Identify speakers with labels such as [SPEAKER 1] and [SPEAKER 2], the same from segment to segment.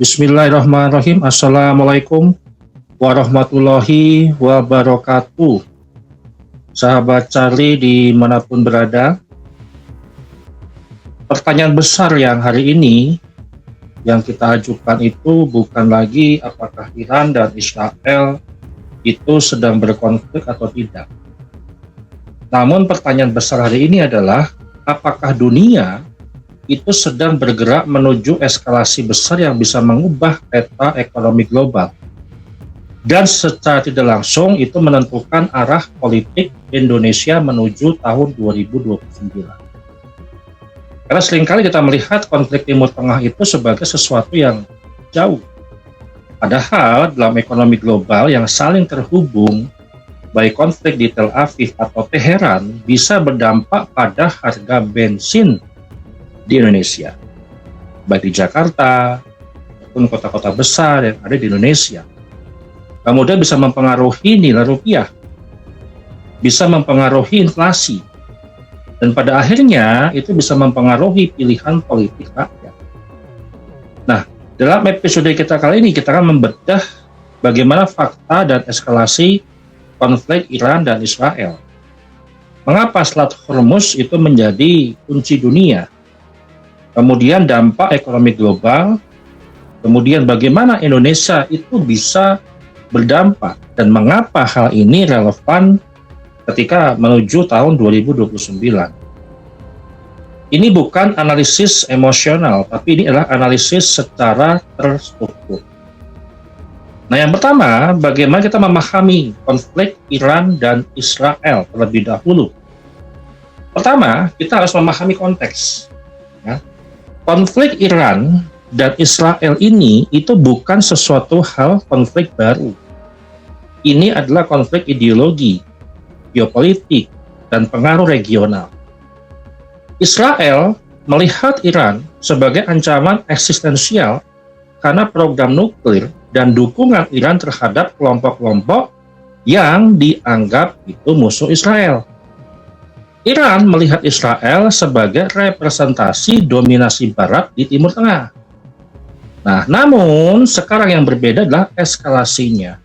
[SPEAKER 1] Bismillahirrahmanirrahim. Assalamualaikum warahmatullahi wabarakatuh. Sahabat Charlie dimanapun berada, pertanyaan besar yang hari ini yang kita ajukan itu bukan lagi apakah Iran dan Israel itu sedang berkonflik atau tidak. Namun pertanyaan besar hari ini adalah apakah dunia itu sedang bergerak menuju eskalasi besar yang bisa mengubah peta ekonomi global. Dan secara tidak langsung itu menentukan arah politik Indonesia menuju tahun 2029. Karena seringkali kita melihat konflik Timur Tengah itu sebagai sesuatu yang jauh. Padahal dalam ekonomi global yang saling terhubung, baik konflik di Tel Aviv atau Teheran bisa berdampak pada harga bensin di Indonesia, baik di Jakarta maupun kota-kota besar yang ada di Indonesia. Kemudian bisa mempengaruhi nilai rupiah, bisa mempengaruhi inflasi, dan pada akhirnya itu bisa mempengaruhi pilihan politik rakyat. Nah, dalam episode kita kali ini kita akan membedah bagaimana fakta dan eskalasi konflik Iran dan Israel. Mengapa Selat Hormuz itu menjadi kunci dunia? Kemudian dampak ekonomi global, kemudian bagaimana Indonesia itu bisa berdampak, dan mengapa hal ini relevan ketika menuju tahun 2029. Ini bukan analisis emosional, tapi ini adalah analisis secara terstruktur. Nah, yang pertama, bagaimana kita memahami konflik Iran dan Israel terlebih dahulu. Pertama, kita harus memahami konteks. Ya. Konflik Iran dan Israel ini itu bukan sesuatu hal konflik baru. Ini adalah konflik ideologi, geopolitik, dan pengaruh regional. Israel melihat Iran sebagai ancaman eksistensial karena program nuklir dan dukungan Iran terhadap kelompok-kelompok yang dianggap itu musuh Israel. Iran melihat Israel sebagai representasi dominasi Barat di Timur Tengah. Nah, namun sekarang yang berbeda adalah eskalasinya.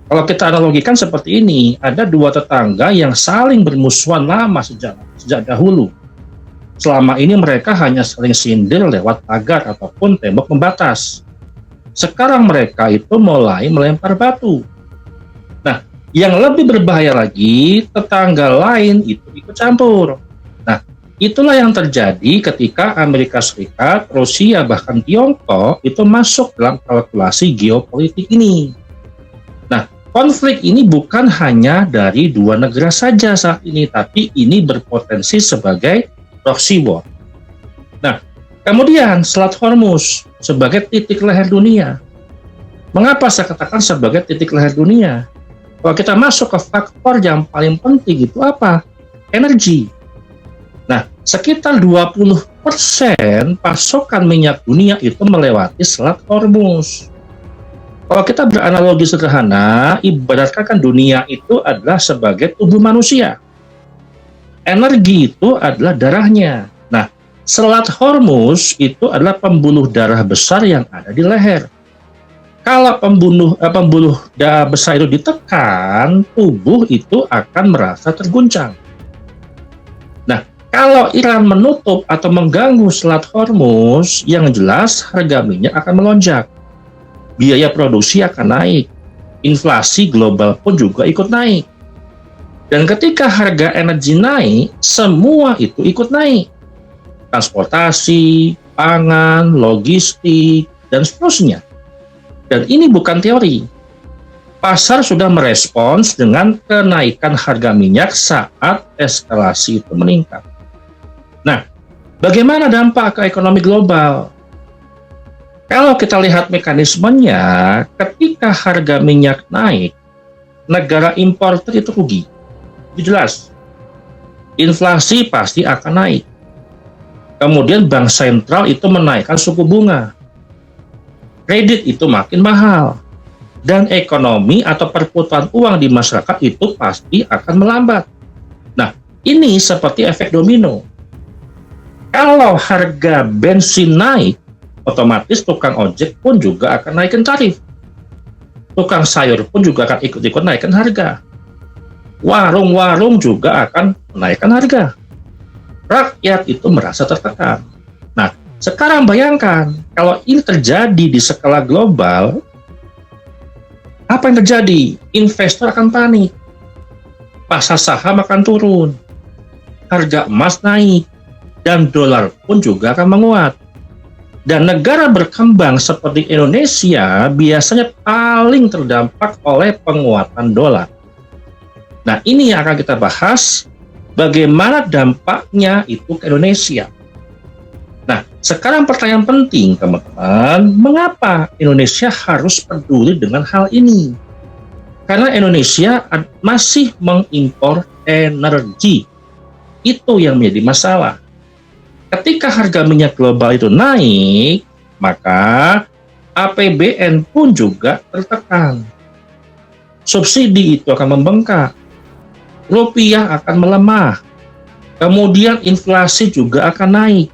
[SPEAKER 1] Kalau kita analogikan seperti ini, ada dua tetangga yang saling bermusuhan lama sejak dahulu. Selama ini mereka hanya saling sindir lewat pagar ataupun tembok pembatas. Sekarang mereka itu mulai melempar batu. Nah, yang lebih berbahaya lagi, tetangga lain itu ikut campur. Nah, itulah yang terjadi ketika Amerika Serikat, Rusia, bahkan Tiongkok itu masuk dalam kalkulasi geopolitik ini. Nah, konflik ini bukan hanya dari dua negara saja saat ini, tapi ini berpotensi sebagai proxy war. Nah, kemudian Selat Hormuz sebagai titik leher dunia. Mengapa saya katakan sebagai titik leher dunia? Kalau kita masuk ke faktor yang paling penting itu apa? Energi. Nah, sekitar 20% pasokan minyak dunia itu melewati Selat Hormuz. Kalau kita beranalogi sederhana, ibaratkan dunia itu adalah sebagai tubuh manusia. Energi itu adalah darahnya. Nah, Selat Hormuz itu adalah pembuluh darah besar yang ada di leher. Kalau pembuluh darah besar itu ditekan, tubuh itu akan merasa terguncang. Nah, kalau Iran menutup atau mengganggu Selat Hormuz, yang jelas harga minyak akan melonjak. Biaya produksi akan naik. Inflasi global pun juga ikut naik. Dan ketika harga energi naik, semua itu ikut naik. Transportasi, pangan, logistik, dan seterusnya. Dan ini bukan teori. Pasar sudah merespons dengan kenaikan harga minyak saat eskalasi itu meningkat. Nah, bagaimana dampak ke ekonomi global? Kalau kita lihat mekanismenya, ketika harga minyak naik, negara importer itu rugi. Itu jelas. Inflasi pasti akan naik. Kemudian bank sentral itu menaikkan suku bunga. Kredit itu makin mahal. Dan ekonomi atau perputaran uang di masyarakat itu pasti akan melambat. Nah, ini seperti efek domino. Kalau harga bensin naik, otomatis tukang ojek pun juga akan naikkan tarif. Tukang sayur pun juga akan ikut-ikut naikkan harga. Warung-warung juga akan menaikkan harga. Rakyat itu merasa tertekan. Nah, sekarang bayangkan kalau ini terjadi di skala global, apa yang terjadi? Investor akan panik. Pasar saham akan turun. Harga emas naik. Dan dolar pun juga akan menguat. Dan negara berkembang seperti Indonesia biasanya paling terdampak oleh penguatan dolar. Nah, ini yang akan kita bahas, bagaimana dampaknya itu ke Indonesia. Nah, sekarang pertanyaan penting, teman-teman, mengapa Indonesia harus peduli dengan hal ini? Karena Indonesia masih mengimpor energi. Itu yang menjadi masalah. Ketika harga minyak global itu naik, maka APBN pun juga tertekan. Subsidi itu akan membengkak. Rupiah akan melemah. Kemudian inflasi juga akan naik.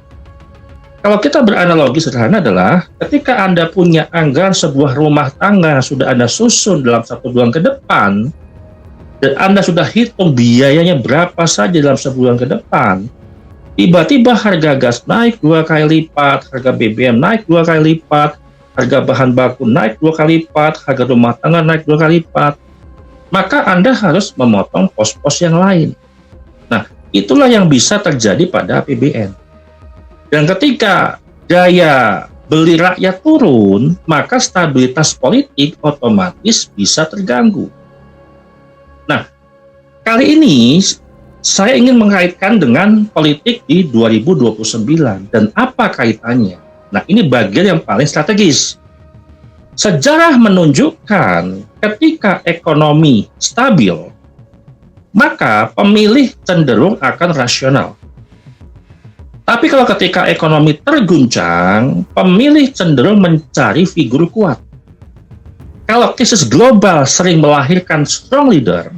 [SPEAKER 1] Kalau kita beranalogi sederhana adalah ketika Anda punya anggaran sebuah rumah tangga sudah Anda susun dalam 1 bulan ke depan, dan Anda sudah hitung biayanya berapa saja dalam sebulan ke depan, tiba-tiba harga gas naik 2 kali lipat, harga BBM naik 2 kali lipat, harga bahan baku naik 2 kali lipat, harga rumah tangga naik 2 kali lipat, maka Anda harus memotong pos-pos yang lain. Nah, itulah yang bisa terjadi pada APBN. Dan ketika daya beli rakyat turun, maka stabilitas politik otomatis bisa terganggu. Nah, kali ini saya ingin mengaitkan dengan politik di 2029 dan apa kaitannya. Nah, ini bagian yang paling strategis. Sejarah menunjukkan ketika ekonomi stabil, maka pemilih cenderung akan rasional. Tapi kalau ketika ekonomi terguncang, pemilih cenderung mencari figur kuat. Kalau krisis global sering melahirkan strong leader,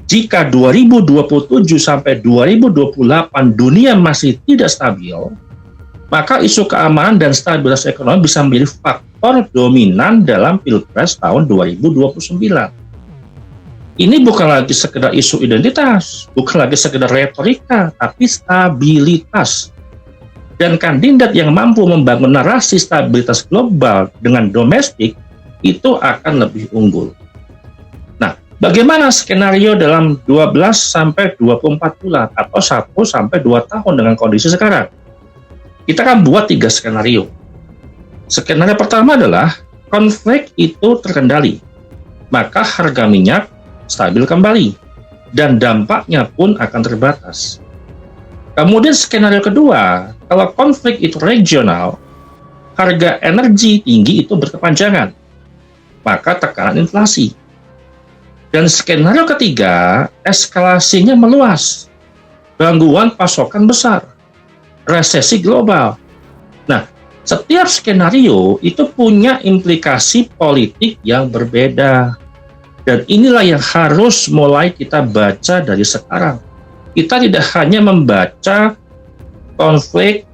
[SPEAKER 1] jika 2027 sampai 2028 dunia masih tidak stabil, maka isu keamanan dan stabilitas ekonomi bisa menjadi faktor dominan dalam Pilpres tahun 2029. Ini bukan lagi sekedar isu identitas, bukan lagi sekedar retorika, tapi stabilitas. Dan kandidat yang mampu membangun narasi stabilitas global dengan domestik itu akan lebih unggul. Nah, bagaimana skenario dalam 12 sampai 24 bulan atau 1 sampai 2 tahun dengan kondisi sekarang? Kita akan buat 3 skenario. Skenario pertama adalah konflik itu terkendali, maka harga minyak stabil kembali dan dampaknya pun akan terbatas. Kemudian skenario kedua, kalau konflik itu regional, harga energi tinggi itu berkepanjangan, maka tekanan inflasi. Dan skenario ketiga, eskalasinya meluas, gangguan pasokan besar, resesi global. Nah, setiap skenario itu punya implikasi politik yang berbeda. Dan inilah yang harus mulai kita baca dari sekarang. Kita tidak hanya membaca konflik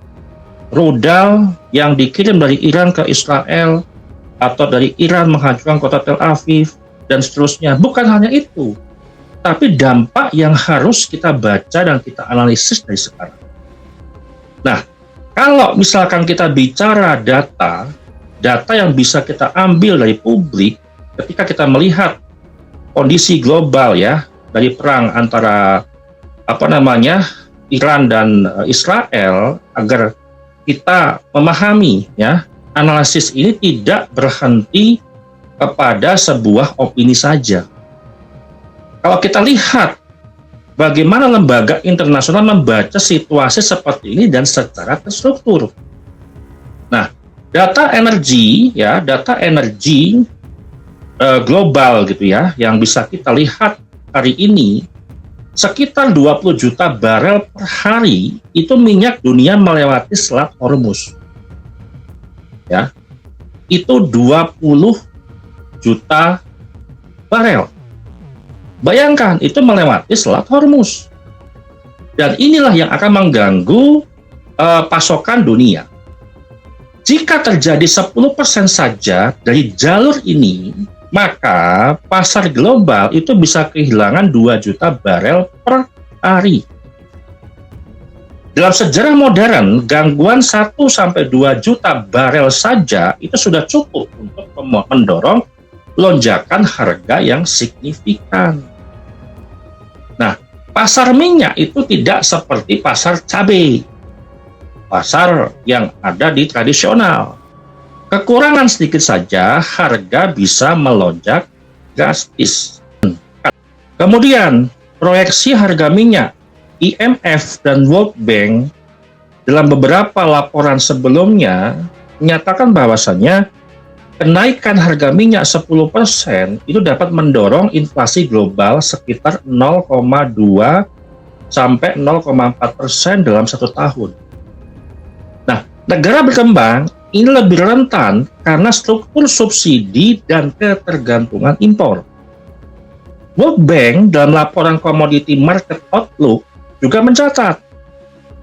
[SPEAKER 1] rudal yang dikirim dari Iran ke Israel, atau dari Iran menghancurkan kota Tel Aviv, dan seterusnya. Bukan hanya itu, tapi dampak yang harus kita baca dan kita analisis dari sekarang. Nah, kalau misalkan kita bicara data yang bisa kita ambil dari publik, ketika kita melihat kondisi global ya, dari perang antara Iran dan Israel, agar kita memahami ya, analisis ini tidak berhenti kepada sebuah opini saja. Kalau kita lihat bagaimana lembaga internasional membaca situasi seperti ini dan secara terstruktur. Nah, data energi global gitu ya, yang bisa kita lihat hari ini, sekitar 20 juta barel per hari itu minyak dunia melewati Selat Hormuz. Ya, itu 20 juta barel. Bayangkan, itu melewati Selat Hormuz. Dan inilah yang akan mengganggu pasokan dunia. Jika terjadi 10% saja dari jalur ini, maka pasar global itu bisa kehilangan 2 juta barel per hari. Dalam sejarah modern, gangguan 1-2 juta barel saja itu sudah cukup untuk mendorong lonjakan harga yang signifikan. Nah, pasar minyak itu tidak seperti pasar cabai, pasar yang ada di tradisional. Kekurangan sedikit saja, harga bisa melonjak drastis. Kemudian, proyeksi harga minyak, IMF dan World Bank dalam beberapa laporan sebelumnya menyatakan bahwasannya kenaikan harga minyak 10% itu dapat mendorong inflasi global sekitar 0,2 sampai 0,4% dalam 1 tahun. Nah, negara berkembang ini lebih rentan karena struktur subsidi dan ketergantungan impor. World Bank dalam laporan Commodity Market Outlook juga mencatat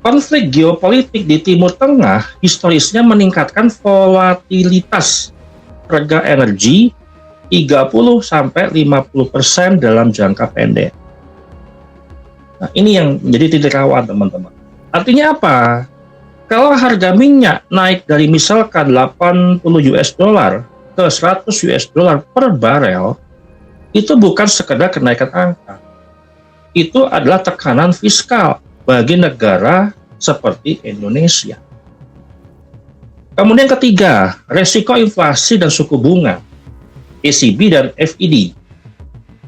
[SPEAKER 1] konflik geopolitik di Timur Tengah historisnya meningkatkan volatilitas harga energi 30-50% dalam jangka pendek. Nah, ini yang menjadi titik rawan, teman-teman. Artinya apa? Kalau harga minyak naik dari misalkan 80 US dollar ke 100 US dollar per barel, itu bukan sekedar kenaikan angka. Itu adalah tekanan fiskal bagi negara seperti Indonesia. Kemudian ketiga, resiko inflasi dan suku bunga, ECB dan FED.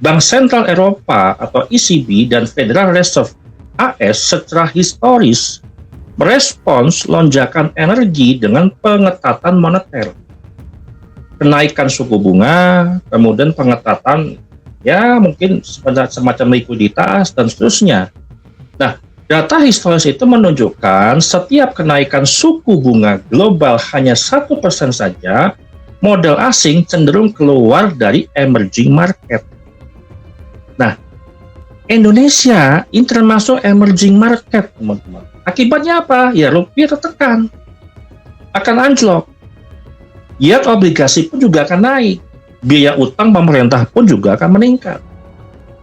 [SPEAKER 1] Bank Sentral Eropa atau ECB dan Federal Reserve AS secara historis merespons lonjakan energi dengan pengetatan moneter. Kenaikan suku bunga, kemudian pengetatan, ya mungkin semacam likuiditas, dan seterusnya. Nah, data historis itu menunjukkan setiap kenaikan suku bunga global hanya 1% saja, modal asing cenderung keluar dari emerging market. Nah, Indonesia ini termasuk emerging market, teman-teman. Akibatnya apa? Ya rupiah tertekan, akan anjlok. Yield obligasi pun juga akan naik. Biaya utang pemerintah pun juga akan meningkat.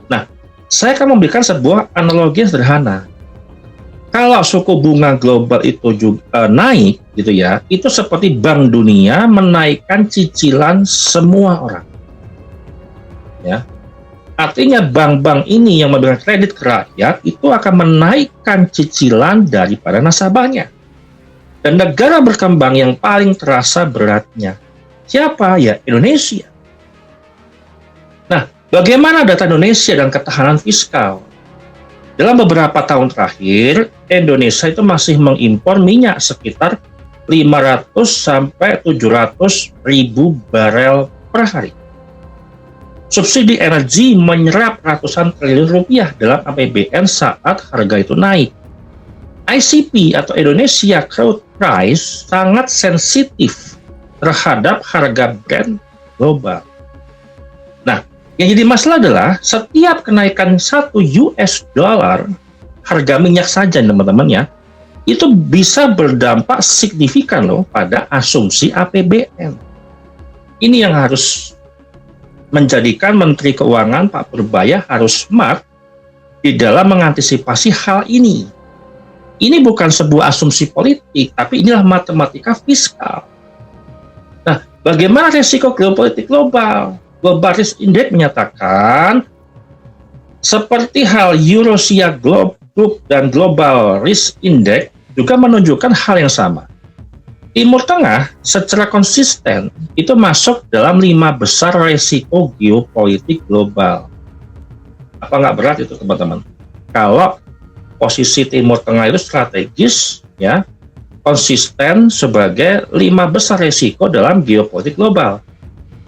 [SPEAKER 1] Nah, saya akan memberikan sebuah analogi sederhana. Kalau suku bunga global itu juga naik, gitu ya, itu seperti Bank Dunia menaikkan cicilan semua orang. Ya. Artinya bank-bank ini yang memberikan kredit ke rakyat itu akan menaikkan cicilan daripada nasabahnya. Dan negara berkembang yang paling terasa beratnya, siapa? Ya Indonesia. Nah, bagaimana data Indonesia dan ketahanan fiskal? Dalam beberapa tahun terakhir, Indonesia itu masih mengimpor minyak sekitar 500 sampai 700 ribu barel per hari. Subsidi energi menyerap ratusan triliun rupiah dalam APBN saat harga itu naik. ICP atau Indonesia Crude Price sangat sensitif terhadap harga Brent global. Nah, yang jadi masalah adalah setiap kenaikan 1 US dollar harga minyak saja, teman-teman ya, itu bisa berdampak signifikan loh pada asumsi APBN. Ini yang harus menjadikan Menteri Keuangan Pak Purbaya harus smart di dalam mengantisipasi hal ini. Ini bukan sebuah asumsi politik, tapi inilah matematika fiskal. Nah, bagaimana risiko geopolitik global? Global Risk Index menyatakan seperti hal Eurasia Group dan Global Risk Index juga menunjukkan hal yang sama. Timur Tengah secara konsisten itu masuk dalam 5 besar resiko geopolitik global. Apa nggak berat itu, teman-teman? Kalau posisi Timur Tengah itu strategis, ya, konsisten sebagai 5 besar resiko dalam geopolitik global.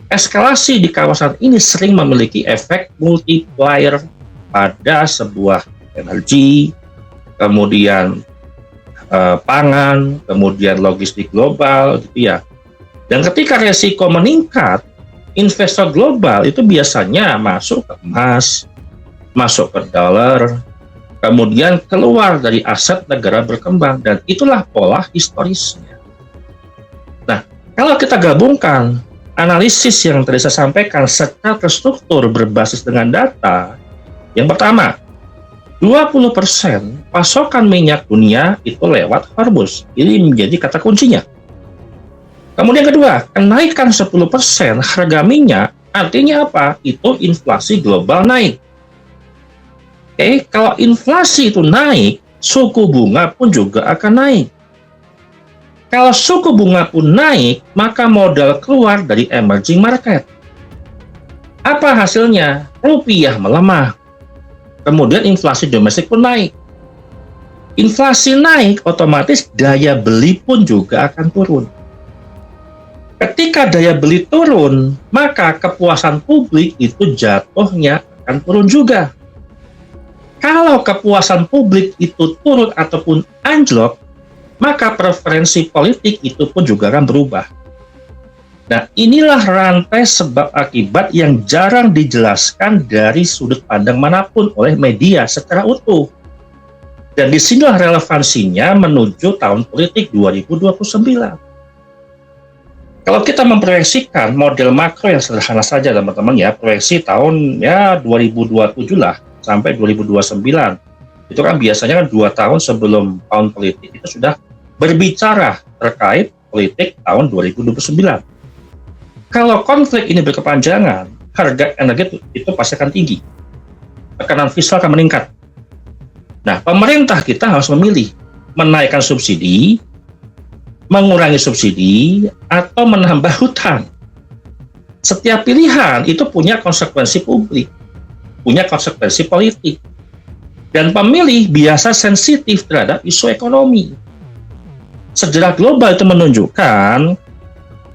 [SPEAKER 1] Eskalasi di kawasan ini sering memiliki efek multiplier pada sebuah energi, kemudian pangan, kemudian logistik global, gitu ya. Dan ketika resiko meningkat, investor global itu biasanya masuk ke emas, masuk ke dolar, kemudian keluar dari aset negara berkembang, dan itulah pola historisnya. Kalau kita gabungkan analisis yang tadi saya sampaikan secara terstruktur berbasis dengan data, yang pertama, 20% pasokan minyak dunia itu lewat Hormuz. Ini menjadi kata kuncinya. Kemudian kedua, kenaikan 10% harga minyak artinya apa? Itu inflasi global naik. Oke, kalau inflasi itu naik, suku bunga pun juga akan naik. Kalau suku bunga pun naik, maka modal keluar dari emerging market. Apa hasilnya? Rupiah melemah. Kemudian inflasi domestik pun naik. Inflasi naik, otomatis daya beli pun juga akan turun. Ketika daya beli turun, maka kepuasan publik itu jatuhnya akan turun juga. Kalau kepuasan publik itu turun ataupun anjlok, maka preferensi politik itu pun juga akan berubah. Nah, inilah rantai sebab akibat yang jarang dijelaskan dari sudut pandang manapun oleh media secara utuh. Dan disinilah relevansinya menuju tahun politik 2029. Kalau kita memproyeksikan model makro yang sederhana saja teman-teman ya, proyeksi tahun 2027 lah sampai 2029. Itu kan biasanya kan 2 tahun sebelum tahun politik itu sudah berbicara terkait politik tahun 2029. Kalau konflik ini berkepanjangan, harga energi itu pasti akan tinggi. Tekanan fiskal akan meningkat. Nah, pemerintah kita harus memilih menaikkan subsidi, mengurangi subsidi, atau menambah hutang. Setiap pilihan itu punya konsekuensi publik, punya konsekuensi politik. Dan pemilih biasa sensitif terhadap isu ekonomi. Sejarah global itu menunjukkan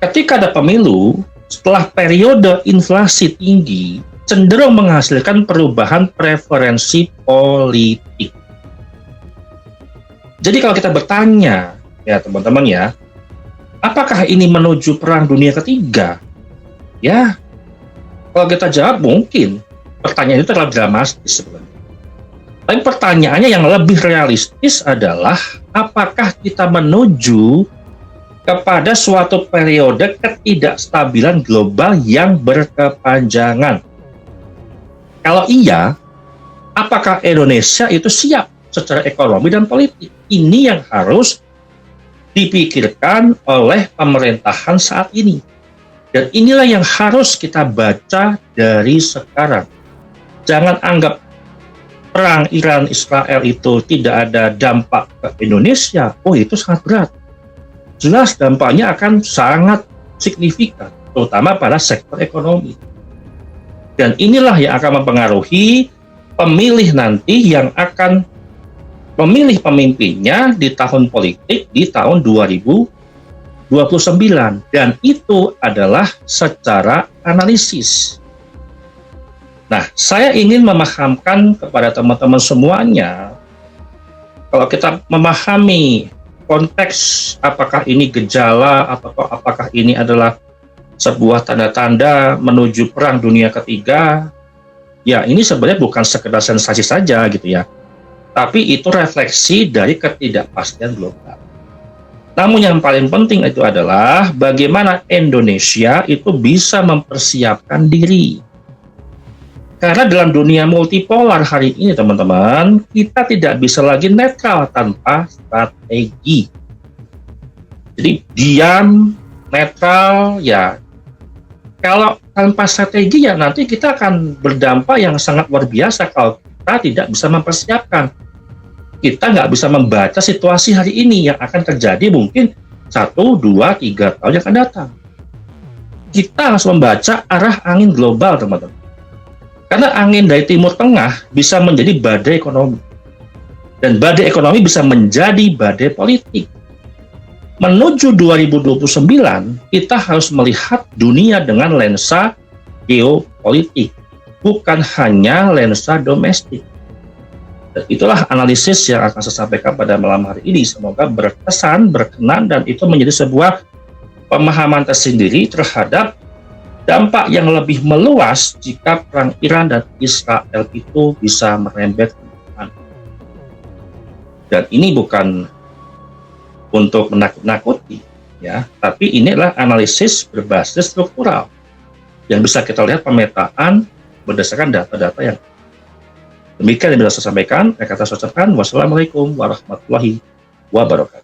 [SPEAKER 1] ketika ada pemilu, setelah periode inflasi tinggi, cenderung menghasilkan perubahan preferensi politik. Jadi kalau kita bertanya, ya teman-teman ya, apakah ini menuju perang dunia ketiga? Ya, kalau kita jawab mungkin. Pertanyaan itu terlalu dramatis sebenarnya. Tapi pertanyaannya yang lebih realistis adalah apakah kita menuju kepada suatu periode ketidakstabilan global yang berkepanjangan? Kalau iya, apakah Indonesia itu siap secara ekonomi dan politik? Ini yang harus dipikirkan oleh pemerintahan saat ini. Dan inilah yang harus kita baca dari sekarang. Jangan anggap perang Iran-Israel itu tidak ada dampak ke Indonesia. Oh, itu sangat berat. Jelas dampaknya akan sangat signifikan, terutama pada sektor ekonomi. Dan inilah yang akan mempengaruhi pemilih nanti yang akan memilih pemimpinnya di tahun politik di tahun 2029. Dan itu adalah secara analisis. Nah, saya ingin memahamkan kepada teman-teman semuanya, kalau kita memahami konteks apakah ini gejala atau apakah ini adalah sebuah tanda-tanda menuju perang dunia ketiga, ya ini sebenarnya bukan sekedar sensasi saja gitu ya, tapi itu refleksi dari ketidakpastian global. Namun yang paling penting itu adalah bagaimana Indonesia itu bisa mempersiapkan diri. Karena dalam dunia multipolar hari ini teman-teman, kita tidak bisa lagi netral tanpa strategi. Jadi diam, netral, ya kalau tanpa strategi ya nanti kita akan berdampak yang sangat luar biasa kalau kita tidak bisa mempersiapkan. Kita nggak bisa membaca situasi hari ini yang akan terjadi mungkin 1, 2, 3 tahun yang akan datang. Kita harus membaca arah angin global teman-teman. Karena angin dari Timur Tengah bisa menjadi badai ekonomi. Dan badai ekonomi bisa menjadi badai politik. Menuju 2029, kita harus melihat dunia dengan lensa geopolitik, bukan hanya lensa domestik. Dan itulah analisis yang akan saya sampaikan pada malam hari ini. Semoga berkesan, berkenan, dan itu menjadi sebuah pemahaman tersendiri terhadap dampak yang lebih meluas jika perang Iran dan Israel itu bisa merembet ke depan. Dan ini bukan untuk menakut-nakuti, ya, tapi ini adalah analisis berbasis struktural yang bisa kita lihat pemetaan berdasarkan data-data yang demikian yang bisa saya sampaikan. Saya kata ucapkan wassalamualaikum warahmatullahi wabarakatuh.